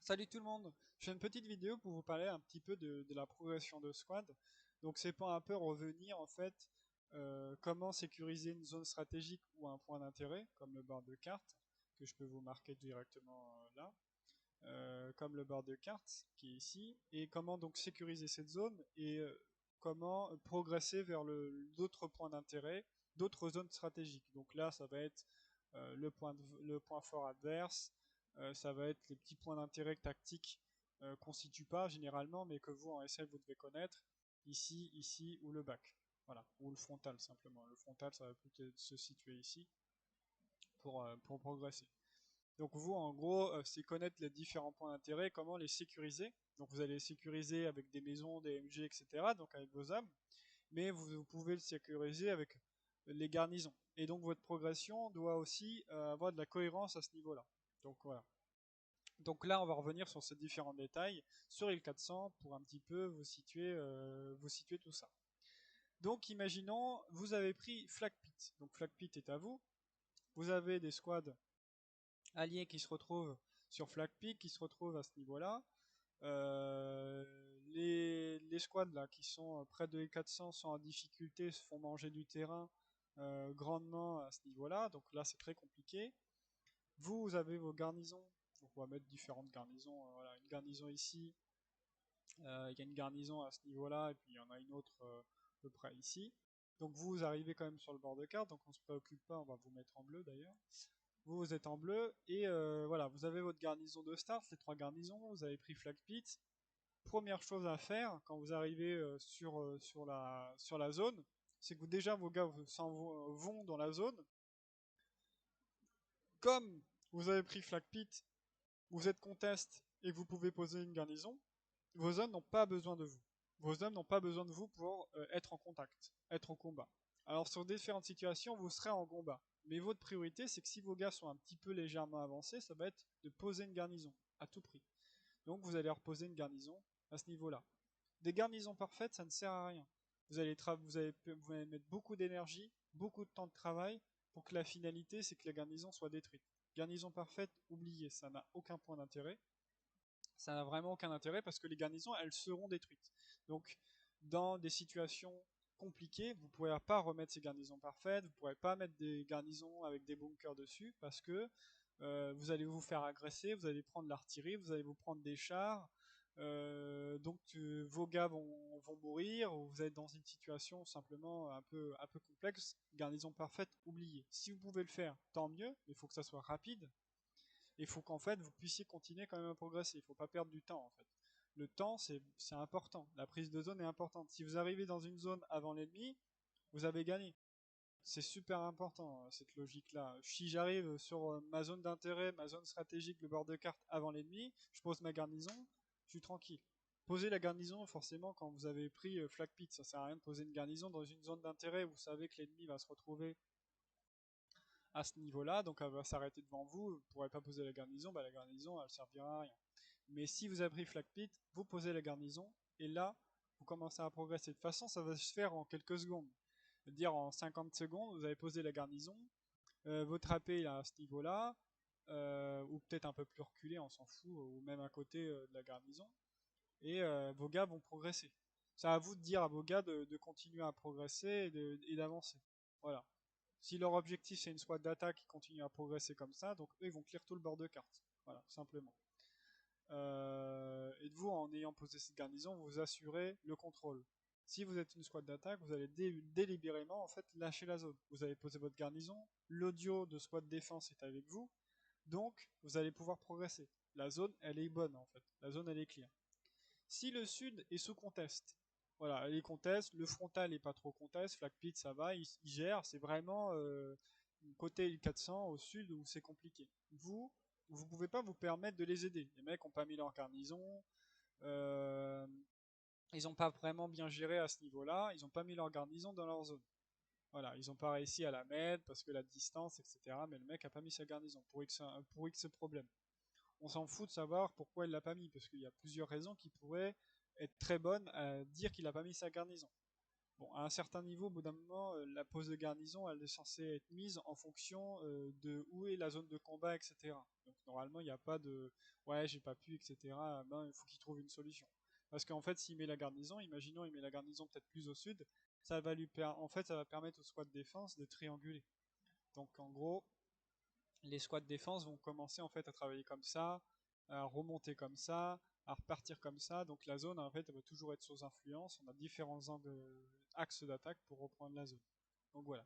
Salut tout le monde, je fais une petite vidéo pour vous parler un petit peu de la progression de squad. Donc c'est pour un peu revenir en fait comment sécuriser une zone stratégique ou un point d'intérêt, comme le bord de carte, que je peux vous marquer directement là, comme le bord de carte qui est ici, et comment donc sécuriser cette zone et comment progresser vers d'autres points d'intérêt, d'autres zones stratégiques. Donc là ça va être le point fort adverse, ça va être les petits points d'intérêt tactiques qu'on ne situe pas généralement, mais que vous en SF vous devez connaître, ici, ici ou le back. Voilà, ou le frontal simplement. Le frontal, ça va peut-être se situer ici pour progresser. Donc vous, en gros, c'est connaître les différents points d'intérêt, comment les sécuriser. Donc vous allez les sécuriser avec des maisons, des MG, etc. Donc avec vos âmes, mais vous pouvez le sécuriser avec les garnisons. Et donc votre progression doit aussi avoir de la cohérence à ce niveau-là. Donc voilà. Donc là, on va revenir sur ces différents détails sur il 400 pour un petit peu vous situer tout ça. Donc imaginons, vous avez pris Flag Pit. Donc Flag Pit est à vous. Vous avez des squads alliés qui se retrouvent sur Flag Pit, qui se retrouvent à ce niveau-là. Euh, les squads là qui sont près de E400 sont en difficulté, se font manger du terrain grandement à ce niveau-là. Donc là, c'est très compliqué. Vous avez vos garnisons. Donc on va mettre différentes garnisons. Voilà, une garnison ici, il y a une garnison à ce niveau-là, et puis il y en a une autre à peu près ici. Donc vous arrivez quand même sur le bord de carte, donc on se préoccupe pas, on va vous mettre en bleu d'ailleurs. Vous êtes en bleu, et voilà, vous avez votre garnison de start, les trois garnisons, vous avez pris Flag Pit. Première chose à faire quand vous arrivez sur la zone, c'est que déjà vos gars vont dans la zone. Comme vous avez pris Flag Pit, vous êtes contest et que vous pouvez poser une garnison, vos hommes n'ont pas besoin de vous. Vos hommes n'ont pas besoin de vous pour être en contact, être au combat. Alors sur différentes situations, vous serez en combat. Mais votre priorité, c'est que si vos gars sont un petit peu légèrement avancés, ça va être de poser une garnison, à tout prix. Donc vous allez reposer une garnison à ce niveau-là. Des garnisons parfaites, ça ne sert à rien. Vous allez mettre beaucoup d'énergie, beaucoup de temps de travail pour que la finalité, c'est que la garnison soit détruite. Garnison parfaite, oubliez, ça n'a aucun point d'intérêt. Ça n'a vraiment aucun intérêt parce que les garnisons, elles seront détruites. Donc, dans des situations compliquées, vous ne pourrez pas remettre ces garnisons parfaites, vous ne pourrez pas mettre des garnisons avec des bunkers dessus parce que vous allez vous faire agresser, vous allez prendre l'artillerie, vous allez vous prendre des chars, vos gars vont mourir, ou vous êtes dans une situation simplement un peu complexe. Garnison parfaite, oubliez. Si vous pouvez le faire, tant mieux, mais il faut que ça soit rapide. Il faut qu'en fait vous puissiez continuer quand même à progresser. Il ne faut pas perdre du temps en fait. Le temps c'est important. La prise de zone est importante. Si vous arrivez dans une zone avant l'ennemi, vous avez gagné. C'est super important cette logique-là. Si j'arrive sur ma zone d'intérêt, ma zone stratégique, le bord de carte avant l'ennemi, je pose ma garnison, je suis tranquille. Poser la garnison forcément quand vous avez pris Flag Pit, ça sert à rien de poser une garnison dans une zone d'intérêt où vous savez que l'ennemi va se retrouver à ce niveau-là, donc elle va s'arrêter devant vous, vous ne pourrez pas poser la garnison, bah la garnison elle servira à rien. Mais si vous avez pris Flag Pit, vous posez la garnison, et là, vous commencez à progresser. De toute façon, ça va se faire en quelques secondes. Dire en 50 secondes, vous avez posé la garnison, votre AP il est à ce niveau-là, ou peut-être un peu plus reculé, on s'en fout, ou même à côté de la garnison, et vos gars vont progresser. C'est à vous de dire à vos gars de continuer à progresser et d'avancer. Voilà. Si leur objectif c'est une squad d'attaque qui continue à progresser comme ça, donc eux ils vont clear tout le bord de carte. Voilà, simplement. Et de vous, en ayant posé cette garnison, vous assurez le contrôle. Si vous êtes une squad d'attaque, vous allez délibérément en fait lâcher la zone. Vous avez posé votre garnison, l'audio de squad défense est avec vous, donc vous allez pouvoir progresser. La zone, elle est bonne en fait. La zone, elle est clear. Si le sud est sous contest, voilà, il conteste, le frontal est pas trop contest, Flag Pit ça va, il gère, c'est vraiment côté 1400 au sud où c'est compliqué. Vous pouvez pas vous permettre de les aider. Les mecs ont pas mis leur garnison, euh, ils ont pas vraiment bien géré à ce niveau-là, ils ont pas mis leur garnison dans leur zone. Voilà, ils ont pas réussi à la mettre parce que la distance, etc. Mais le mec a pas mis sa garnison pour X problème. On s'en fout de savoir pourquoi il l'a pas mis, parce qu'il y a plusieurs raisons qui pourraient être très bonnes à dire qu'il a pas mis sa garnison. Bon, à un certain niveau, au bout d'un moment, la pose de garnison, elle est censée être mise en fonction de où est la zone de combat, etc. Donc normalement, il n'y a pas de ouais, j'ai pas pu, etc. Ben, il faut qu'il trouve une solution. Parce qu'en fait, s'il met la garnison, imaginons, il met la garnison peut-être plus au sud, en fait, ça va permettre aux squads de défense de trianguler. Donc en gros, les squads de défense vont commencer en fait à travailler comme ça, à remonter comme ça, à repartir comme ça. Donc la zone en fait elle va toujours être sous influence. On a différents axes d'attaque pour reprendre la zone. Donc voilà.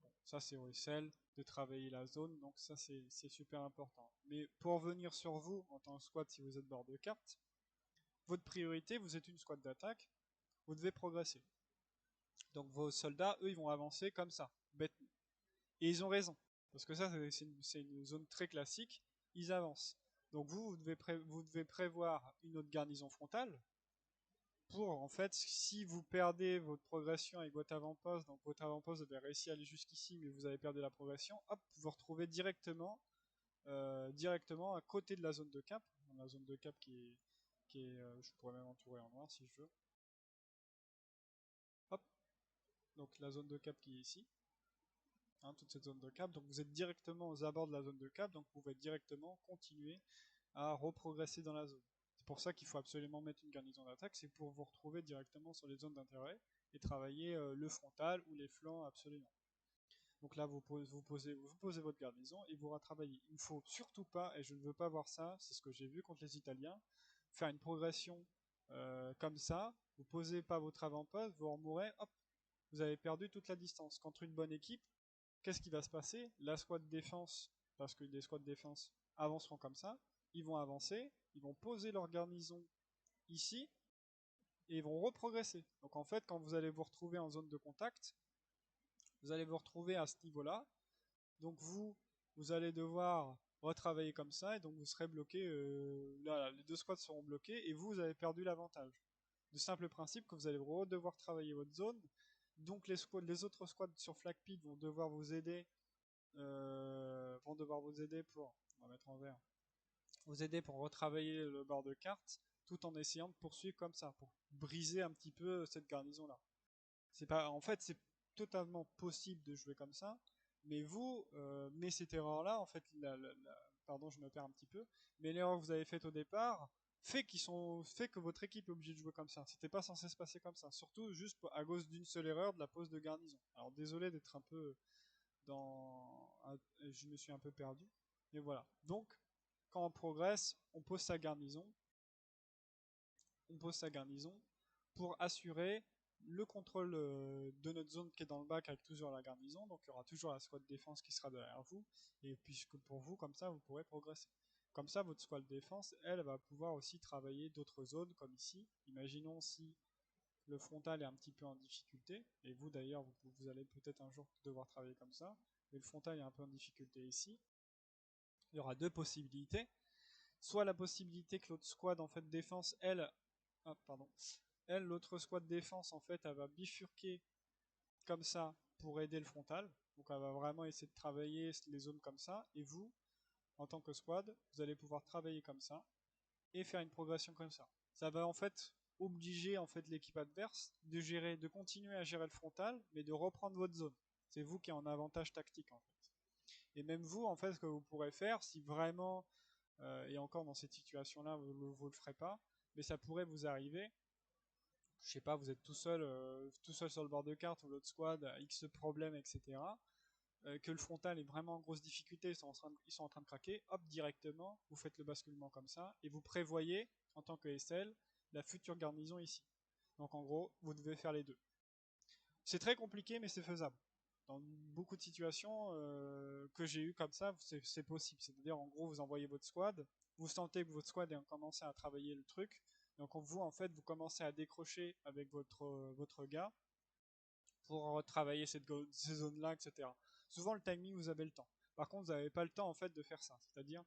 Bon, ça c'est OSL de travailler la zone, donc ça c'est super important. Mais pour revenir sur vous en tant que squad, si vous êtes bord de carte, votre priorité, vous êtes une squad d'attaque, vous devez progresser. Donc vos soldats, eux, ils vont avancer comme ça, bêtement. Et ils ont raison. Parce que ça, c'est une zone très classique. Ils avancent. Donc vous devez prévoir une autre garnison frontale pour, en fait, si vous perdez votre progression avec votre avant-poste, donc votre avant-poste devait réussir à aller jusqu'ici, mais vous avez perdu la progression, hop, vous vous retrouvez directement à côté de la zone de cap. La zone de cap je pourrais même entourer en noir si je veux. Hop, donc la zone de cap qui est ici. Hein, toute cette zone de cap. Donc vous êtes directement aux abords de la zone de cap, donc vous pouvez directement continuer à reprogresser dans la zone. C'est pour ça qu'il faut absolument mettre une garnison d'attaque, c'est pour vous retrouver directement sur les zones d'intérêt et travailler le frontal ou les flancs absolument. Donc là, vous posez votre garnison et vous retravaillez. Il ne faut surtout pas, et je ne veux pas voir ça, c'est ce que j'ai vu contre les Italiens, faire une progression comme ça, vous posez pas votre avant-poste, vous remourez, hop, vous avez perdu toute la distance. Contre une bonne équipe, qu'est-ce qui va se passer? La squad défense, parce que les squads défense avanceront comme ça, ils vont avancer, ils vont poser leur garnison ici, et ils vont reprogresser. Donc en fait, quand vous allez vous retrouver en zone de contact, vous allez vous retrouver à ce niveau-là. Donc vous allez devoir retravailler comme ça, et donc vous serez bloqué, là, les deux squads seront bloqués, et vous avez perdu l'avantage. Du simple principe que vous allez devoir travailler votre zone, donc les autres squads sur Flag Pit vont devoir vous aider pour, on va mettre en vert, vous aider pour retravailler le bord de carte, tout en essayant de poursuivre comme ça, pour briser un petit peu cette garnison-là. En fait, c'est totalement possible de jouer comme ça, mais cette erreur-là, en fait, pardon, je me perds un petit peu, mais l'erreur que vous avez faite au départ fait que votre équipe est obligée de jouer comme ça. C'était pas censé se passer comme ça, surtout juste à cause d'une seule erreur de la pose de garnison. Alors désolé d'être un peu je me suis un peu perdu. Mais voilà. Donc, quand on progresse, on pose sa garnison. On pose sa garnison pour assurer le contrôle de notre zone qui est dans le bac avec toujours la garnison. Donc, il y aura toujours la squad défense qui sera derrière vous. Et puisque pour vous, comme ça, vous pourrez progresser. Comme ça, votre squad défense, elle, va pouvoir aussi travailler d'autres zones, comme ici. Imaginons si le frontal est un petit peu en difficulté, et vous d'ailleurs, vous allez peut-être un jour devoir travailler comme ça, mais le frontal est un peu en difficulté ici. Il y aura deux possibilités. Soit la possibilité que l'autre squad en fait défense, l'autre squad défense en fait, elle va bifurquer comme ça pour aider le frontal. Donc elle va vraiment essayer de travailler les zones comme ça, et vous, en tant que squad, vous allez pouvoir travailler comme ça et faire une progression comme ça. Ça va en fait obliger en fait l'équipe adverse de continuer à gérer le frontal, mais de reprendre votre zone. C'est vous qui êtes en avantage tactique en fait. Et même vous, en fait, ce que vous pourrez faire, si vraiment, et encore dans cette situation-là, vous le ferez pas, mais ça pourrait vous arriver. Je sais pas, vous êtes tout seul sur le bord de carte ou l'autre squad, X problème, etc. Que le frontal est vraiment en grosse difficulté, ils sont en train de craquer, hop, directement, vous faites le basculement comme ça, et vous prévoyez, en tant que SL, la future garnison ici. Donc en gros, vous devez faire les deux. C'est très compliqué, mais c'est faisable. Dans beaucoup de situations que j'ai eues comme ça, c'est possible. C'est-à-dire, en gros, vous envoyez votre squad, vous sentez que votre squad a commencé à travailler le truc, donc vous, en fait, vous commencez à décrocher avec votre gars pour travailler ces zones-là, etc. Souvent, le timing, vous avez le temps. Par contre, vous n'avez pas le temps, en fait, de faire ça. C'est-à-dire,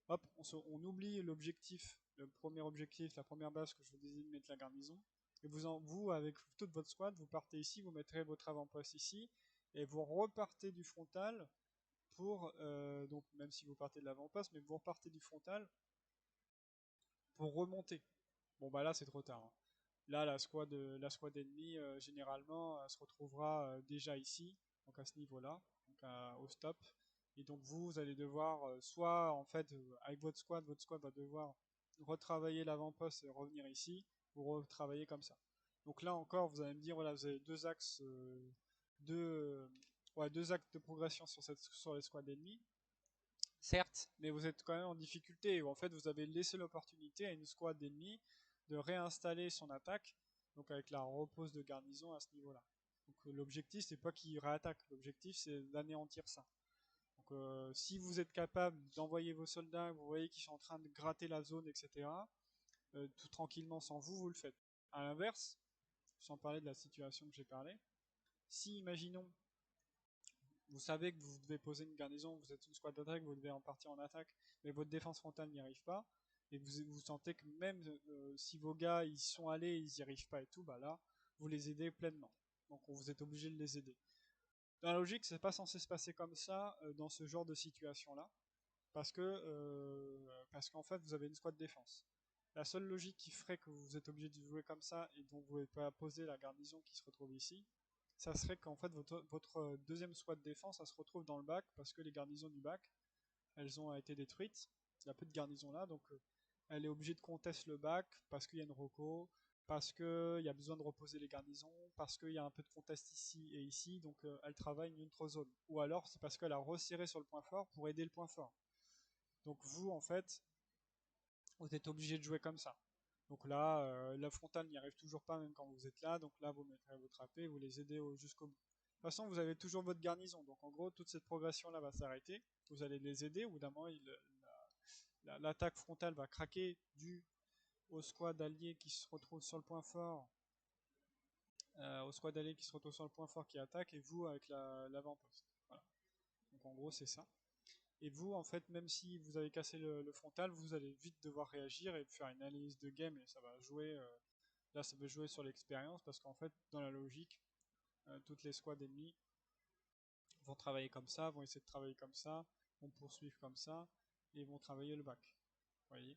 hop, on oublie l'objectif, le premier objectif, la première base que je vous disais de mettre la garnison. Et vous, avec toute votre squad, vous partez ici, vous mettrez votre avant-poste ici, et vous repartez du frontal donc même si vous partez de l'avant-poste, mais vous repartez du frontal pour remonter. Bon bah là c'est trop tard. Hein. Là, la squad ennemie, généralement, elle se retrouvera déjà ici, donc à ce niveau-là, donc au stop. Et donc vous allez devoir, soit en fait, avec votre squad va devoir retravailler l'avant-poste et revenir ici, ou retravailler comme ça. Donc là encore, vous allez me dire, voilà, vous avez deux axes, deux, ouais, deux axes de progression sur les squads ennemis. Certes, mais vous êtes quand même en difficulté, ou en fait vous avez laissé l'opportunité à une squad ennemie de réinstaller son attaque, donc avec la repose de garnison à ce niveau-là. Donc l'objectif c'est pas qu'ils réattaquent, l'objectif c'est d'anéantir ça. Donc si vous êtes capable d'envoyer vos soldats, vous voyez qu'ils sont en train de gratter la zone, etc., tout tranquillement sans vous, vous le faites. À l'inverse, sans parler de la situation que j'ai parlé, si imaginons vous savez que vous devez poser une garnison, vous êtes une squad d'attaque, vous devez en partir en attaque, mais votre défense frontale n'y arrive pas, et que vous sentez que même si vos gars ils sont allés, ils n'y arrivent pas et tout, bah là, vous les aidez pleinement. Donc vous êtes obligé de les aider. Dans la logique, c'est pas censé se passer comme ça dans ce genre de situation-là, parce qu'en fait, vous avez une squad défense. La seule logique qui ferait que vous êtes obligé de jouer comme ça et dont vous ne pouvez pas poser la garnison qui se retrouve ici, ça serait qu'en fait votre deuxième squad défense, ça se retrouve dans le bac parce que les garnisons du bac, elles ont été détruites. Il y a peu de garnisons là, donc elle est obligée de contester le bac parce qu'il y a une reco, parce qu'il y a besoin de reposer les garnisons, parce qu'il y a un peu de contest ici et ici, donc elle travaille une autre zone. Ou alors c'est parce qu'elle a resserré sur le point fort pour aider le point fort. Donc vous, en fait, vous êtes obligé de jouer comme ça. Donc là, la frontale n'y arrive toujours pas même quand vous êtes là, donc là vous mettrez votre AP, vous les aidez jusqu'au bout. De toute façon, vous avez toujours votre garnison, donc en gros, toute cette progression là va s'arrêter, vous allez les aider, au bout d'un moment, l'attaque frontale va craquer dû au squad allié qui se retrouve sur le point fort, au squad allié qui se retrouve sur le point fort qui attaque, et vous avec l'avant-poste. Voilà. Donc en gros, c'est ça. Et vous, en fait, même si vous avez cassé le frontal, vous allez vite devoir réagir et faire une analyse de game et ça va jouer. Là, ça peut jouer sur l'expérience parce qu'en fait, dans la logique, toutes les squads ennemies vont travailler comme ça, vont essayer de travailler comme ça, vont poursuivre comme ça et vont travailler le bac. Vous voyez.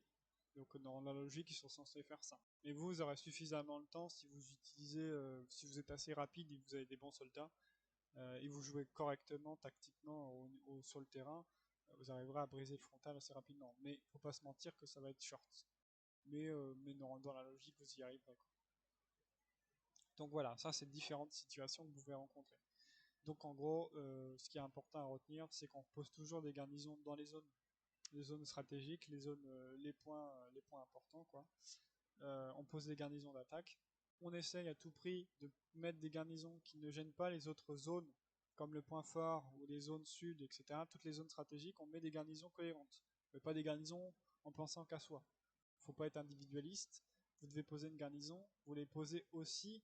Donc dans la logique, ils sont censés faire ça. Mais vous aurez suffisamment de temps si vous utilisez, si vous êtes assez rapide et que vous avez des bons soldats, et vous jouez correctement, tactiquement sur le terrain, vous arriverez à briser le frontal assez rapidement. Mais il faut pas se mentir que ça va être short. Mais non, dans la logique, vous y arriverez. Donc voilà, ça c'est différentes situations que vous pouvez rencontrer. Donc en gros, ce qui est important à retenir, c'est qu'on pose toujours des garnisons dans les zones stratégiques, les points importants, quoi. On pose des garnisons d'attaque. On essaye à tout prix de mettre des garnisons qui ne gênent pas les autres zones, comme le point fort ou les zones sud, etc. Toutes les zones stratégiques, on met des garnisons cohérentes, mais pas des garnisons en pensant qu'à soi. Faut pas être individualiste. Vous devez poser une garnison, vous les posez aussi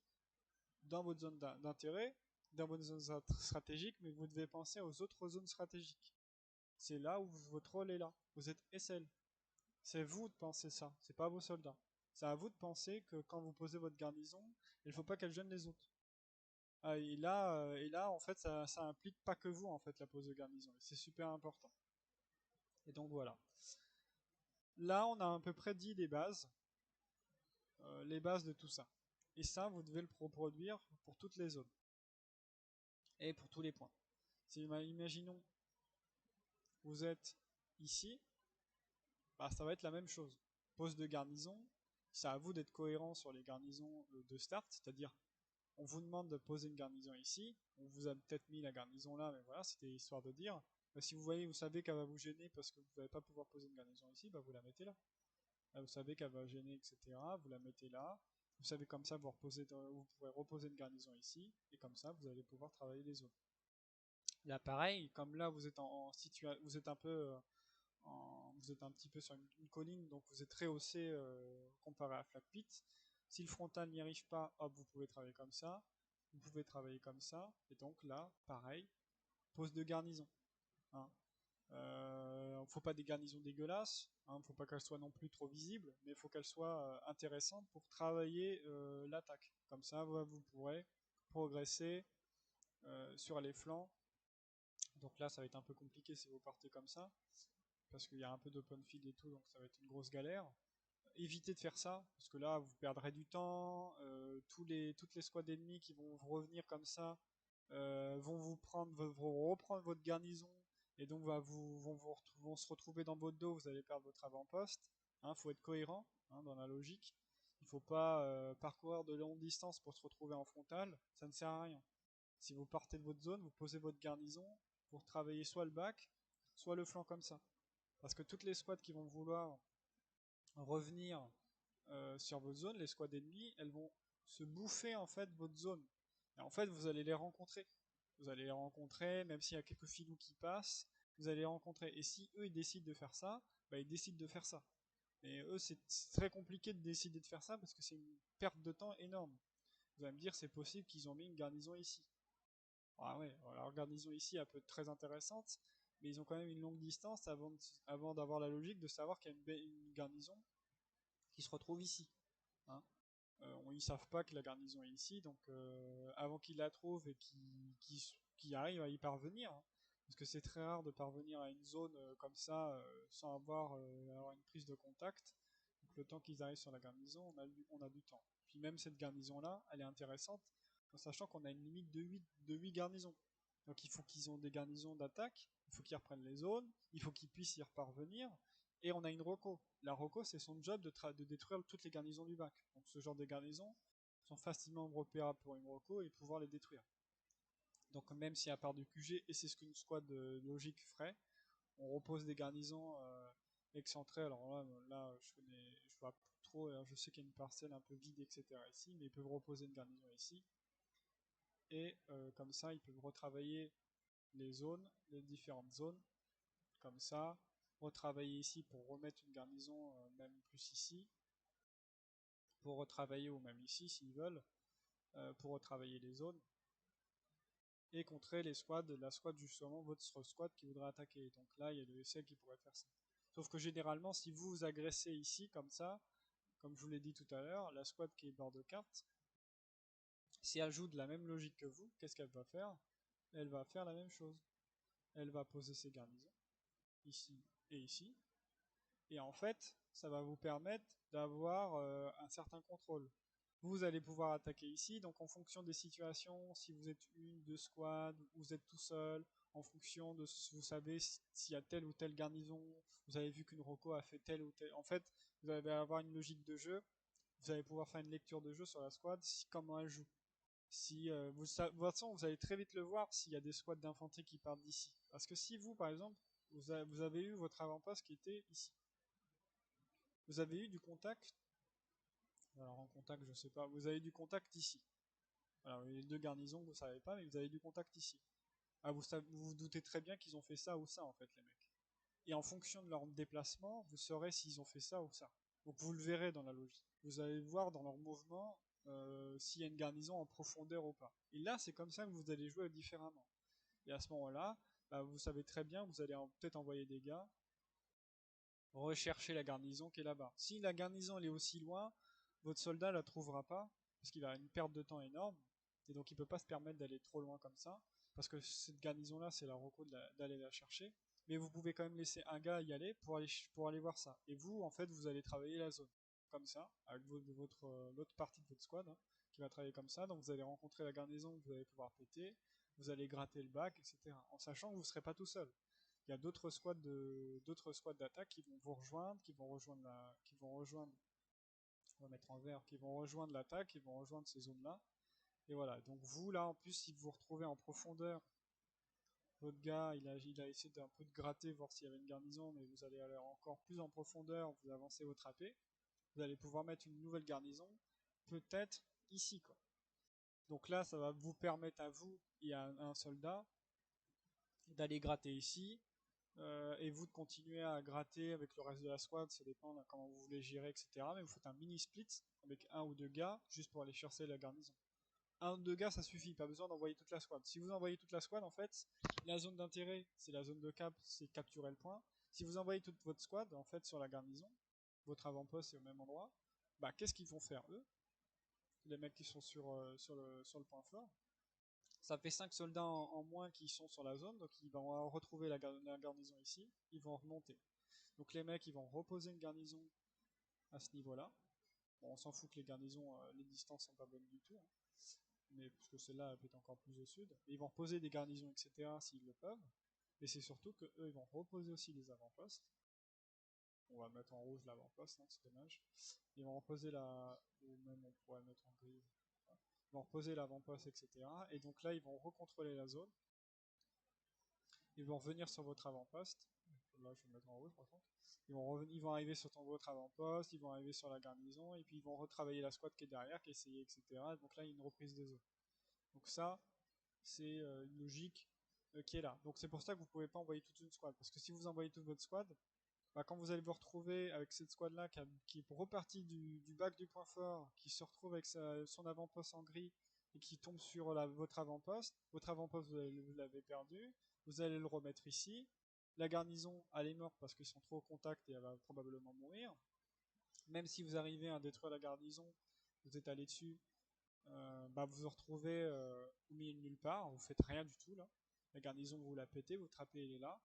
dans votre zone d'intérêt, dans votre zone stratégique, mais vous devez penser aux autres zones stratégiques. C'est là où votre rôle est là. Vous êtes SL. C'est vous de penser ça, c'est pas vos soldats. C'est à vous de penser que quand vous posez votre garnison, il ne faut pas qu'elle gêne les autres. Et là, en fait, ça implique pas que vous, en fait, la pose de garnison. C'est super important. Et donc voilà. Là, on a à peu près dit les bases de tout ça. Et ça, vous devez le reproduire pour toutes les zones et pour tous les points. Si, imaginons, vous êtes ici, bah, ça va être la même chose. Pose de garnison, c'est à vous d'être cohérent sur les garnisons de start, c'est-à-dire on vous demande de poser une garnison ici, on vous a peut-être mis la garnison là, mais voilà, c'était histoire de dire. Bah, si vous voyez, vous savez qu'elle va vous gêner parce que vous n'allez pas pouvoir poser une garnison ici, bah, vous la mettez là. Là, vous savez qu'elle va gêner, etc. Vous la mettez là. Vous savez comme ça, vous pourrez reposer une garnison ici, et comme ça, vous allez pouvoir travailler les zones. Là, pareil, comme là, vous êtes vous êtes un peu vous êtes un petit peu sur une colline, donc vous êtes très haussé comparé à Flat Pit. Si le frontal n'y arrive pas, hop, vous pouvez travailler comme ça, vous pouvez travailler comme ça, et donc là, pareil, pose de garnison. Hein. Faut pas des garnisons dégueulasses, hein, faut pas qu'elles soient non plus trop visibles, mais il faut qu'elles soient intéressantes pour travailler l'attaque. Comme ça, vous pourrez progresser sur les flancs. Donc là, ça va être un peu compliqué si vous partez comme ça, parce qu'il y a un peu d'open field et tout, donc ça va être une grosse galère. évitez de faire ça, parce que là, vous perdrez du temps. Toutes les squads ennemies qui vont revenir comme ça vont vont reprendre votre garnison, et donc vont se retrouver dans votre dos. Vous allez perdre votre avant-poste. Faut être cohérent dans la logique. Il faut pas parcourir de longues distances pour se retrouver en frontal. Ça ne sert à rien. Si vous partez de votre zone, vous posez votre garnison pour travailler soit le back, soit le flanc comme ça. Parce que toutes les squads qui vont vouloir revenir sur votre zone, les squads ennemies, elles vont se bouffer en fait votre zone. Et en fait, vous allez les rencontrer. Vous allez les rencontrer, même s'il y a quelques filous qui passent, vous allez les rencontrer. Et si eux ils décident de faire ça, bah ils décident de faire ça. Mais eux, c'est très compliqué de décider de faire ça parce que c'est une perte de temps énorme. Vous allez me dire, c'est possible qu'ils ont mis une garnison ici. Ah ouais, leur garnison ici, elle peut être très intéressante, mais ils ont quand même une longue distance avant d'avoir la logique de savoir qu'il y a une garnison qui se retrouve ici. Hein. Ils savent pas que la garnison est ici, donc avant qu'ils la trouvent et qu'ils arrivent à y parvenir, hein, parce que c'est très rare de parvenir à une zone comme ça sans avoir une prise de contact. Donc le temps qu'ils arrivent sur la garnison, on a du temps. Puis même cette garnison-là, elle est intéressante, en sachant qu'on a une limite de 8 garnisons. Donc il faut qu'ils ont des garnisons d'attaque, il faut qu'ils reprennent les zones, il faut qu'ils puissent y reparvenir, et on a une Rocco. La Rocco, c'est son job de détruire toutes les garnisons du bac. Donc ce genre de garnisons sont facilement repérables pour une Rocco et pouvoir les détruire. Donc même si à part du QG, et c'est ce qu'une squad logique ferait, on repose des garnisons excentrées. Alors là je vois plus trop, alors je sais qu'il y a une parcelle un peu vide, etc. ici, mais ils peuvent reposer une garnison ici. Et comme ça, ils peuvent retravailler les zones, les différentes zones, comme ça, retravailler ici pour remettre une garnison, même plus ici, pour retravailler ou même ici s'ils veulent, pour retravailler les zones, et contrer les squads, la squad justement, votre squad qui voudrait attaquer. Donc là, il y a le SL qui pourrait faire ça. Sauf que généralement, si vous vous agressez ici, comme ça, comme je vous l'ai dit tout à l'heure, la squad qui est bord de carte, si elle joue de la même logique que vous, qu'est-ce qu'elle va faire? Elle va faire la même chose. Elle va poser ses garnisons, ici et ici, et en fait, ça va vous permettre d'avoir un certain contrôle. Vous allez pouvoir attaquer ici, donc en fonction des situations, si vous êtes une, deux squads, ou vous êtes tout seul, en fonction de si vous savez s'il y a telle ou telle garnison, vous avez vu qu'une Rocco a fait telle ou telle. En fait, vous allez avoir une logique de jeu, vous allez pouvoir faire une lecture de jeu sur la squad, comment elle joue. Si de toute façon, vous allez très vite le voir s'il y a des squads d'infanterie qui partent d'ici. Parce que si vous, par exemple, vous avez eu votre avant-poste qui était ici, vous avez eu du contact. Alors en contact, je sais pas. Vous avez du contact ici. Alors les deux garnisons, vous savez pas, mais vous avez du contact ici. Ah, vous vous doutez très bien qu'ils ont fait ça ou ça en fait, les mecs. Et en fonction de leur déplacement, vous saurez s'ils ont fait ça ou ça. Donc vous le verrez dans la logique. Vous allez voir dans leur mouvement s'il y a une garnison en profondeur ou pas. Et là, c'est comme ça que vous allez jouer différemment. Et à ce moment-là, bah, vous savez très bien, vous allez peut-être envoyer des gars rechercher la garnison qui est là-bas. Si la garnison elle est aussi loin, votre soldat la trouvera pas, parce qu'il a une perte de temps énorme, et donc il peut pas se permettre d'aller trop loin comme ça, parce que cette garnison-là, c'est la reco d'aller la chercher. Mais vous pouvez quand même laisser un gars y aller pour aller voir ça. Et vous, en fait, vous allez travailler la zone. Comme ça, avec l'autre partie de votre squad, hein, qui va travailler comme ça. Donc vous allez rencontrer la garnison, vous allez pouvoir péter, vous allez gratter le bac, etc. En sachant que vous ne serez pas tout seul. Il y a d'autres squads d'attaque qui vont vous rejoindre, on va mettre en vert, qui vont rejoindre l'attaque, qui vont rejoindre ces zones-là. Et voilà. Donc vous là, en plus, si vous vous retrouvez en profondeur, votre gars, il a essayé d'un peu de gratter, voir s'il y avait une garnison, mais vous allez aller encore plus en profondeur, vous avancez votre AP, vous allez pouvoir mettre une nouvelle garnison, peut-être ici, quoi. Donc là, ça va vous permettre à vous et à un soldat d'aller gratter ici, et vous de continuer à gratter avec le reste de la squad, ça dépend de comment vous voulez gérer, etc. Mais vous faites un mini split avec un ou deux gars juste pour aller chercher la garnison. Un ou deux gars, ça suffit, pas besoin d'envoyer toute la squad. Si vous envoyez toute la squad, en fait, la zone d'intérêt, c'est la zone de cap, c'est capturer le point. Si vous envoyez toute votre squad, en fait, sur la garnison, votre avant-poste est au même endroit, bah qu'est-ce qu'ils vont faire eux? Les mecs qui sont sur le point fort, ça fait 5 soldats en moins qui sont sur la zone, donc ils vont retrouver la garnison ici, ils vont remonter. Donc les mecs, ils vont reposer une garnison à ce niveau-là. Bon, on s'en fout que les garnisons, les distances sont pas bonnes du tout, hein, mais parce que celle-là elle peut être encore plus au sud. Et ils vont reposer des garnisons, etc. s'ils le peuvent. Et c'est surtout que eux, ils vont reposer aussi les avant-postes. On va mettre en rouge l'avant-poste, hein, c'est dommage. Ils vont reposer la, ou même on pourrait le mettre en gris. Ils vont reposer l'avant-poste, etc. Et donc là, ils vont recontrôler la zone. Ils vont revenir sur votre avant-poste. Là, je vais le mettre en rouge par contre. Ils vont arriver sur votre avant-poste, ils vont arriver sur la garnison, et puis ils vont retravailler la squad qui est derrière, qui est essayée, etc. Donc là, il y a une reprise de zone. Donc ça, c'est une logique qui est là. Donc c'est pour ça que vous ne pouvez pas envoyer toute une squad. Parce que si vous envoyez toute votre squad, bah, quand vous allez vous retrouver avec cette squad là qui est repartie du bac du point fort, qui se retrouve avec son avant-poste en gris et qui tombe sur votre avant-poste vous l'avez perdu, vous allez le remettre ici. La garnison elle est morte parce qu'ils sont trop au contact et elle va probablement mourir. Même si vous arrivez à détruire la garnison, vous êtes allé dessus, bah vous vous retrouvez au milieu de nulle part, vous faites rien du tout là. La garnison vous la pétez, vous trappez, elle est là.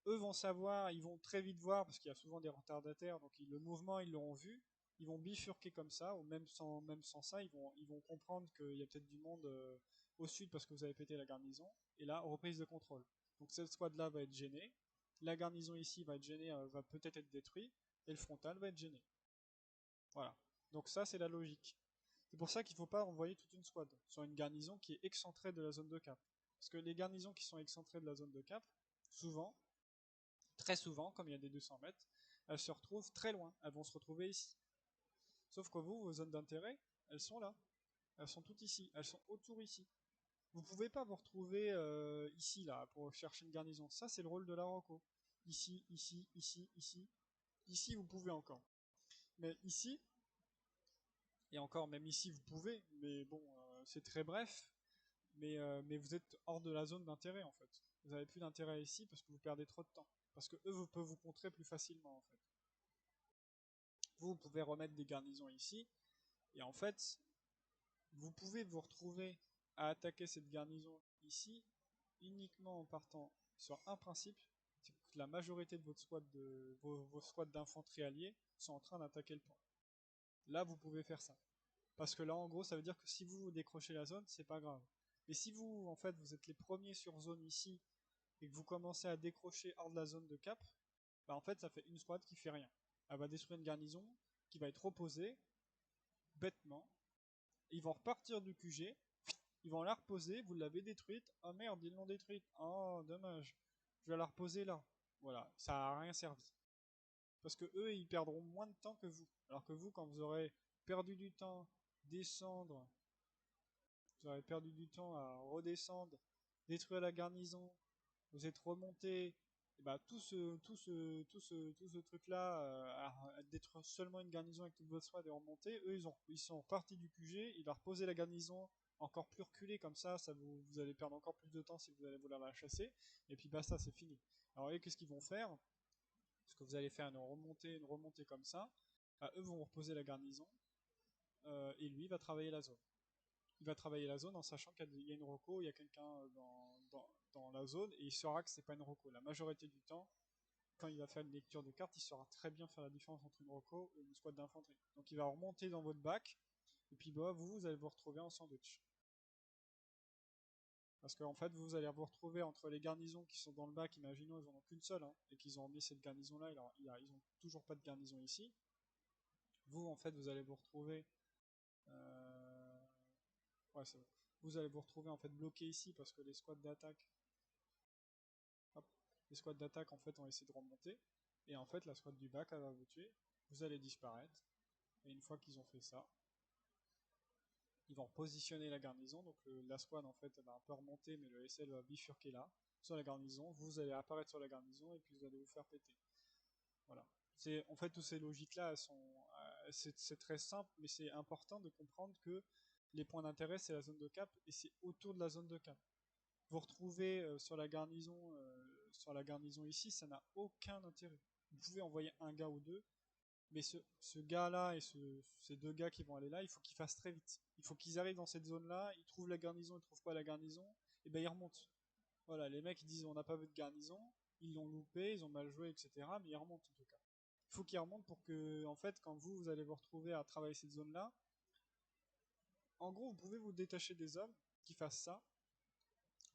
Eux vont savoir, ils vont très vite voir, parce qu'il y a souvent des retardataires, donc le mouvement, ils l'auront vu, ils vont bifurquer comme ça, ou même sans ça, ils vont comprendre qu'il y a peut-être du monde au sud parce que vous avez pété la garnison, et là, reprise de contrôle. Donc cette squad-là va être gênée, la garnison ici va être gênée, va peut-être être détruite, et le frontal va être gêné. Voilà. Donc ça, c'est la logique. C'est pour ça qu'il ne faut pas envoyer toute une squad sur une garnison qui est excentrée de la zone de cap. Parce que les garnisons qui sont excentrées de la zone de cap, souvent, très souvent, comme il y a des 200 mètres, elles se retrouvent très loin. Elles vont se retrouver ici. Sauf que vous, vos zones d'intérêt, elles sont là. Elles sont toutes ici. Elles sont autour ici. Vous ne pouvez pas vous retrouver ici, là, pour chercher une garnison. Ça, c'est le rôle de la Rocco. Ici, ici, ici, ici. Ici, vous pouvez encore. Mais ici, et encore, même ici, vous pouvez, mais bon, c'est très bref. Mais vous êtes hors de la zone d'intérêt, en fait. Vous n'avez plus d'intérêt ici parce que vous perdez trop de temps. Parce que eux vous peuvent vous contrer plus facilement, en fait. Vous pouvez remettre des garnisons ici, et en fait, vous pouvez vous retrouver à attaquer cette garnison ici uniquement en partant sur un principe, c'est que la majorité de vos squads d'infanterie alliés sont en train d'attaquer le point. Là, vous pouvez faire ça. Parce que là, en gros, ça veut dire que si vous décrochez la zone, c'est pas grave. Mais si vous, en fait, vous êtes les premiers sur zone ici, et que vous commencez à décrocher hors de la zone de cap, bah en fait, ça fait une squad qui fait rien. Elle va détruire une garnison qui va être reposée, bêtement. Ils vont repartir du QG, ils vont la reposer, vous l'avez détruite. Oh merde, ils l'ont détruite. Oh, dommage. Je vais la reposer là. Voilà, ça a rien servi. Parce que eux, ils perdront moins de temps que vous. Alors que vous, quand vous aurez perdu du temps, descendre, vous aurez perdu du temps à redescendre, détruire la garnison, vous êtes remonté, et bah, tout ce truc-là, à détruire seulement une garnison avec toute votre squad et remonter, eux, ils sont partis du QG, ils leur posaient la garnison encore plus reculée, comme ça vous allez perdre encore plus de temps si vous allez vouloir la chasser, et puis basta, c'est fini. Alors, voyez, qu'est-ce qu'ils vont faire? Parce que vous allez faire une remontée comme ça, bah, eux vont reposer la garnison, et lui va travailler la zone. Il va travailler la zone en sachant qu'il y a une reco, il y a quelqu'un dans la zone, et il saura que c'est pas une reco. La majorité du temps, quand il va faire une lecture de carte, il saura très bien faire la différence entre une reco et une squad d'infanterie. Donc il va remonter dans votre bac, et puis bah, vous allez vous retrouver en sandwich. Parce qu'en fait, vous allez vous retrouver entre les garnisons qui sont dans le bac, imaginons ils en ont qu'une seule, hein, et qu'ils ont emmené cette garnison-là, ils ont toujours pas de garnison ici. Vous, en fait, vous allez vous retrouver euh, ouais, c'est bon. Vous allez vous retrouver en fait bloqué ici parce que les squads d'attaque en fait ont essayé de remonter et en fait la squad du bac elle va vous tuer. Vous allez disparaître et une fois qu'ils ont fait ça, ils vont positionner la garnison. Donc la squad en fait elle va un peu remonter mais le SL va bifurquer là sur la garnison. Vous allez apparaître sur la garnison et puis vous allez vous faire péter. Voilà. C'est en fait toutes ces logiques là c'est très simple mais c'est important de comprendre que les points d'intérêt c'est la zone de cap et c'est autour de la zone de cap. Vous retrouvez sur la garnison ici, ça n'a aucun intérêt. Vous pouvez envoyer un gars ou deux, mais ce gars-là et ces deux gars qui vont aller là, il faut qu'ils fassent très vite. Il faut qu'ils arrivent dans cette zone-là, ils trouvent la garnison, ils trouvent pas la garnison, et ben ils remontent. Voilà, les mecs ils disent on n'a pas vu de garnison, ils l'ont loupé, ils ont mal joué, etc. Mais ils remontent en tout cas. faut qu'il remonte pour que, en fait, quand vous allez vous retrouver à travailler cette zone-là, en gros, vous pouvez vous détacher des hommes qui fassent ça.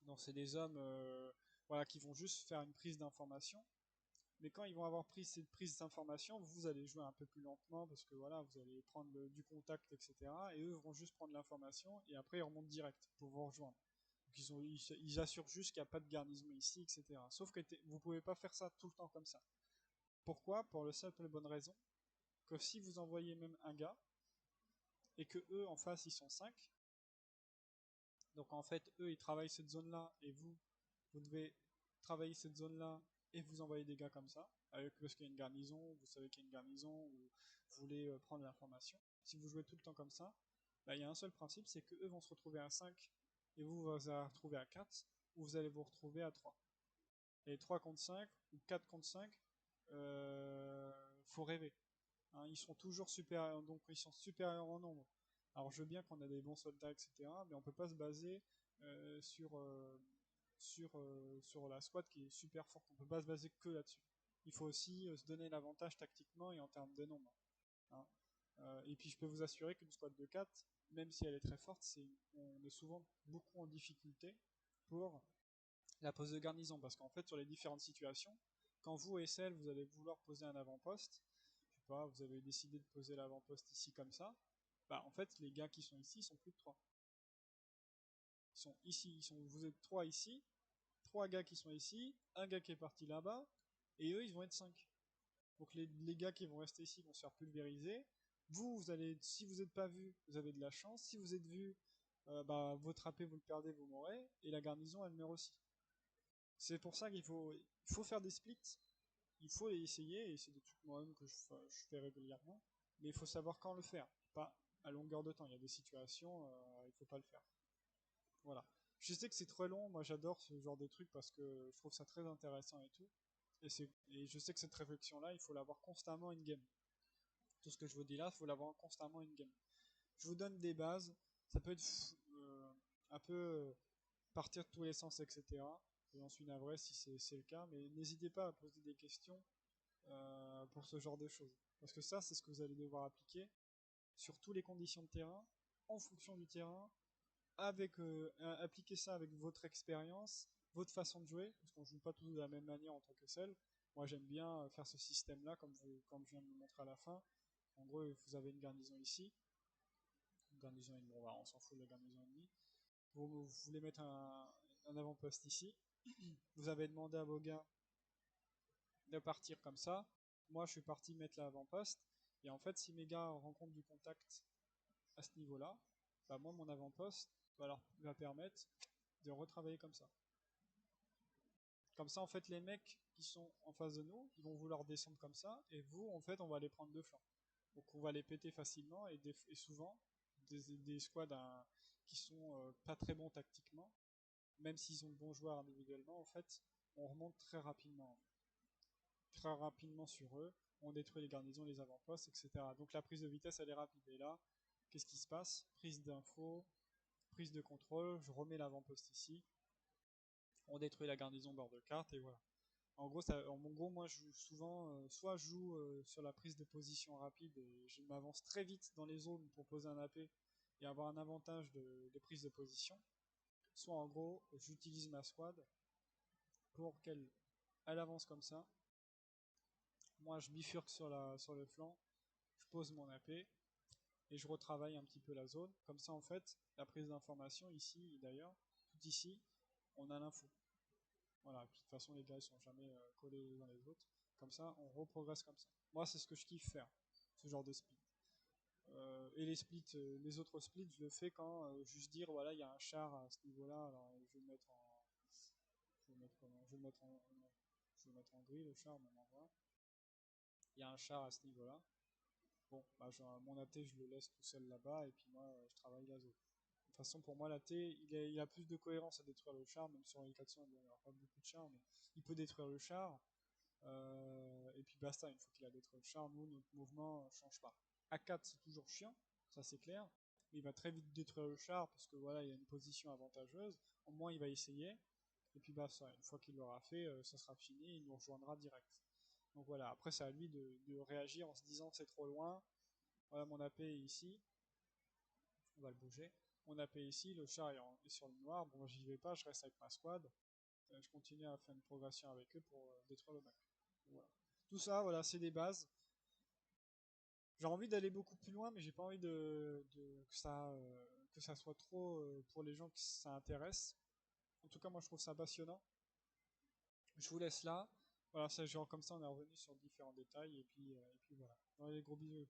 Donc, c'est des hommes voilà, qui vont juste faire une prise d'information. Mais quand ils vont avoir pris cette prise d'information, vous allez jouer un peu plus lentement parce que voilà, vous allez prendre du contact, etc. Et eux vont juste prendre l'information et après ils remontent direct pour vous rejoindre. Donc ils assurent juste qu'il n'y a pas de garnison ici, etc. Sauf que vous pouvez pas faire ça tout le temps comme ça. Pourquoi? Pour le simple et bonne raison que si vous envoyez même un gars et que eux en face ils sont 5, donc en fait eux ils travaillent cette zone là et vous devez travailler cette zone là et vous envoyer des gars comme ça, parce qu'il y a une garnison, vous savez qu'il y a une garnison, ou vous voulez prendre l'information. Si vous jouez tout le temps comme ça, bah, il y a un seul principe, c'est que eux vont se retrouver à 5 et vous allez retrouver à 4, ou vous allez vous retrouver à 3. Et 3 contre 5 ou 4 contre 5, faut rêver. Hein, ils sont toujours supérieurs, donc ils sont supérieurs en nombre. Alors je veux bien qu'on a des bons soldats, etc., mais on peut pas se baser sur la squad qui est super forte. On peut pas se baser que là-dessus. Il faut aussi se donner l'avantage tactiquement et en termes de nombre. Hein. Et puis je peux vous assurer qu'une squad de 4, même si elle est très forte, on est souvent beaucoup en difficulté pour la pose de garnison. Parce qu'en fait, sur les différentes situations, quand vous, SL, vous allez vouloir poser un avant-poste, je sais pas, vous avez décidé de poser l'avant-poste ici comme ça, bah en fait, les gars qui sont ici, ils sont plus de 3. Ils sont ici, vous êtes 3 ici, 3 gars qui sont ici, un gars qui est parti là-bas, et eux, ils vont être 5. Donc les gars qui vont rester ici vont se faire pulvériser. Vous allez, si vous n'êtes pas vu, vous avez de la chance. Si vous êtes vu, bah, votre AP, vous le perdez, vous mourrez. Et la garnison, elle meurt aussi. C'est pour ça qu'il faut faire des splits. Il faut essayer, et c'est des trucs moi-même que je fais régulièrement. Mais il faut savoir quand le faire. Pas à longueur de temps. Il y a des situations, il ne faut pas le faire. Voilà. Je sais que c'est très long, moi j'adore ce genre de truc parce que je trouve ça très intéressant et tout. Et je sais que cette réflexion-là, il faut l'avoir constamment in-game. Tout ce que je vous dis là, il faut l'avoir constamment in-game. Je vous donne des bases, ça peut être un peu partir de tous les sens, etc. Et j'en suis navré si c'est le cas, mais n'hésitez pas à poser des questions pour ce genre de choses. Parce que ça, c'est ce que vous allez devoir appliquer sur toutes les conditions de terrain, en fonction du terrain, appliquer ça avec votre expérience, votre façon de jouer, parce qu'on ne joue pas tous de la même manière en tant que seul. Moi, j'aime bien faire ce système-là, comme je viens de le montrer à la fin. En gros, vous avez une garnison ici, une garnison ennemie, bon, on s'en fout de la garnison ennemie. Vous voulez mettre un avant-poste ici. Vous avez demandé à vos gars de partir comme ça. Moi, je suis parti mettre l'avant-poste. Et en fait, si mes gars rencontrent du contact à ce niveau-là, bah moi, mon avant-poste va permettre de retravailler comme ça. Comme ça, en fait, les mecs qui sont en face de nous, ils vont vouloir descendre comme ça, et vous, en fait, on va les prendre de flanc. Donc on va les péter facilement, et souvent, des squads qui sont pas très bons tactiquement, même s'ils ont de bons joueurs individuellement, en fait, on remonte très rapidement. Très rapidement sur eux, on détruit les garnisons, les avant-postes, etc. Donc la prise de vitesse, elle est rapide. Et là, qu'est-ce qui se passe? Prise d'info, prise de contrôle, je remets l'avant-poste ici, on détruit la garnison bord de carte, et voilà. En gros, moi, je joue souvent, soit je joue sur la prise de position rapide et je m'avance très vite dans les zones pour poser un AP et avoir un avantage de prise de position. Soit en gros, j'utilise ma squad pour qu'elle avance comme ça. Moi, je bifurque sur le flanc, je pose mon AP et je retravaille un petit peu la zone. Comme ça, en fait, la prise d'information ici, d'ailleurs, tout ici, on a l'info. Voilà, puis de toute façon, les gars, ils sont jamais collés les uns les autres. Comme ça, on reprogresse comme ça. Moi, c'est ce que je kiffe faire, ce genre de split. Et les autres splits, je le fais quand juste dire, voilà, il y a un char à ce niveau-là, alors je vais le mettre en, je vais le mettre comment, je vais le mettre en gris, le char, mon endroit. Il y a un char à ce niveau-là. Bon, bah, mon AT, je le laisse tout seul là-bas, et puis moi, je travaille la zone. De toute façon, pour moi, l'AT, il a plus de cohérence à détruire le char, même sur les 400, il n'y aura pas beaucoup de chars, mais il peut détruire le char, et puis basta, une fois qu'il a détruit le char, nous, notre mouvement ne change pas. À 4, c'est toujours chiant, ça c'est clair, mais il va très vite détruire le char, parce que voilà, il y a une position avantageuse, au moins il va essayer, et puis basta, une fois qu'il l'aura fait, ça sera fini, il nous rejoindra direct. Donc voilà, après c'est à lui de réagir en se disant c'est trop loin, voilà mon AP est ici, on va le bouger. Mon AP ici, le char est sur le noir, bon j'y vais pas, je reste avec ma squad, je continue à faire une progression avec eux pour détruire le bac. Voilà. Tout ça, voilà, c'est des bases. J'ai envie d'aller beaucoup plus loin, mais j'ai pas envie que ça soit trop pour les gens qui ça intéresse. En tout cas, moi je trouve ça passionnant. Je vous laisse là. Voilà, ça, genre comme ça, on est revenu sur différents détails, et puis voilà. Allez, gros bisous.